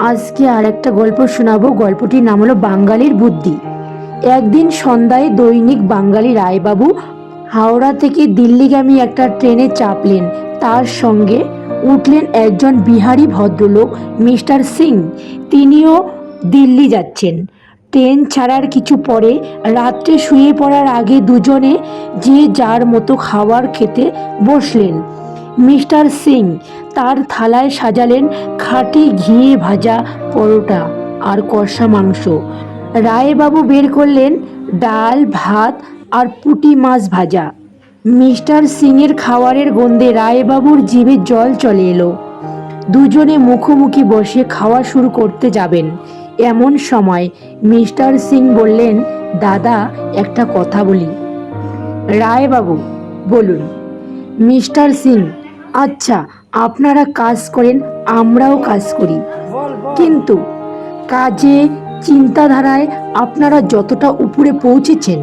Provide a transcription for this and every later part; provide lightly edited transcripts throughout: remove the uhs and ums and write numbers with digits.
আজকে আর একটা গল্প শোনাবো। গল্পটির নাম হলো বাঙালির বুদ্ধি। একদিন সন্ধ্যায় দৈনিক বাঙালি রায়বাবু হাওড়া থেকে দিল্লিগামী একটা ট্রেনে চাপলেন। তার সঙ্গে উঠলেন একজন বিহারি ভদ্রলোক, মিস্টার সিং। তিনিও দিল্লি যাচ্ছেন। ট্রেন ছাড়ার কিছু পরে রাত্রে শুয়ে পড়ার আগে দুজনে যে যার মতো খাবার খেতে বসলেন। মিস্টার সিং তার থালায় সাজালেন খাঁটি ঘিয়ে ভাজা পরোটা আর কষা মাংস। রায়বাবু বের করলেন ডাল ভাত আর পুঁটি মাছ ভাজা। মিস্টার সিংয়ের খাবারের গন্ধে রায়বাবুর জিভে জল চলে এলো। দুজনে মুখোমুখি বসে খাওয়া শুরু করতে যাবেন, এমন সময় মিস্টার সিং বললেন, দাদা একটা কথা বলি। রায়বাবু বলুন। মিস্টার সিং, আচ্ছা, আপনারা কাজ করেন, আমরাও কাজ করি, কিন্তু কাজে চিন্তাধারায় আপনারা যতটা উপরে পৌঁছেছেন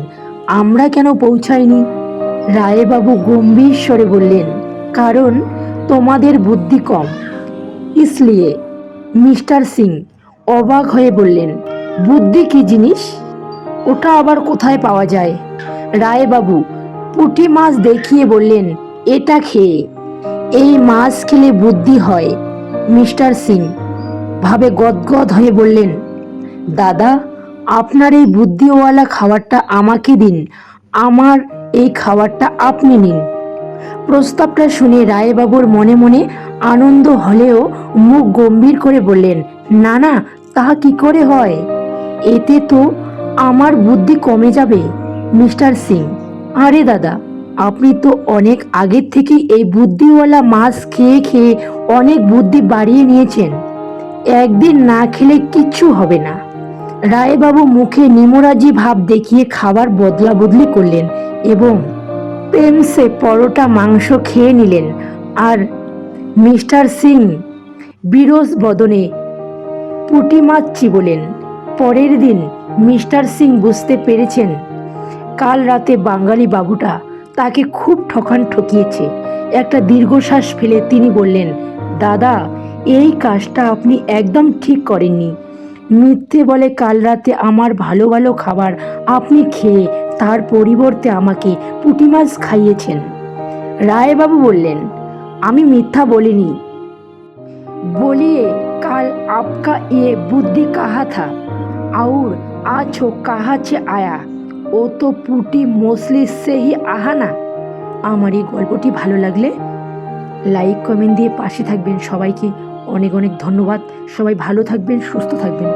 আমরা কেন পৌঁছাইনি? রায়বাবু গম্ভীর স্বরে বললেন, কারণ তোমাদের বুদ্ধি কম, इसलिए। মিস্টার সিং অবাক হয়ে বললেন, বুদ্ধি কি জিনিস? ওটা আবার কোথায় পাওয়া যায়? রায়বাবু পুঁটি মাছ দেখিয়ে বললেন, এটা খেয়ে। এই মাছ খেলে বুদ্ধি হয়। মিস্টার সিং ভাবে গদগদ হয়ে বললেন, দাদা আপনার এই বুদ্ধিওয়ালা খাবারটা আমাকে দিন, আমার এই খাবারটা আপনি নিন। প্রস্তাবটা শুনে রায়বাবুর মনে মনে আনন্দ হলেও মুখ গম্ভীর করে বললেন, না না, তাহা কি করে হয়? এতে তো আমার বুদ্ধি কমে যাবে। মিস্টার সিং, আরে দাদা, আপনি তো অনেক আগের থেকেই এই বুদ্ধিওয়ালা মাছ খেয়ে খেয়ে অনেক বুদ্ধি বাড়িয়ে নিয়েছেন। একদিন না খেলে কিচ্ছু হবে না। রায়বাবু মুখে নিমরাজি ভাব দেখিয়ে খাবার বদলা বদলি করলেন এবং প্রেম সে পরোটা মাংস খেয়ে নিলেন। আর মিস্টার সিং বিরস বদনে পুঁটি মাছ চিবোলেন। পরের দিন মিস্টার সিং বুঝতে পেরেছেন কাল রাতে বাঙালি বাবুটা তাকে খুব ঠকিয়েছে। একটা দীর্ঘশ্বাস ফেলে তিনি বললেন, দাদা এই কাজটা আপনি একদম ঠিক করেননি। মিথ্যে বলে কাল রাতে আমার ভালো ভালো খাবার আপনি খেয়ে তার পরিবর্তে আমাকে পুঁটি মাছ খাইয়েছেন। রায়বাবু বললেন, আমি মিথ্যা বলিনি। बोलिए, कल आपका ये बुद्धि कहाँ था और आज वो कहाँ से आया? ও তো পুটি মোসলি সে হি আহা না। আমার এই গল্পটি ভালো লাগলে লাইক কমেন্ট দিয়ে পাশে থাকবেন। সবাইকে অনেক অনেক ধন্যবাদ। সবাই ভালো থাকবেন, সুস্থ থাকবেন।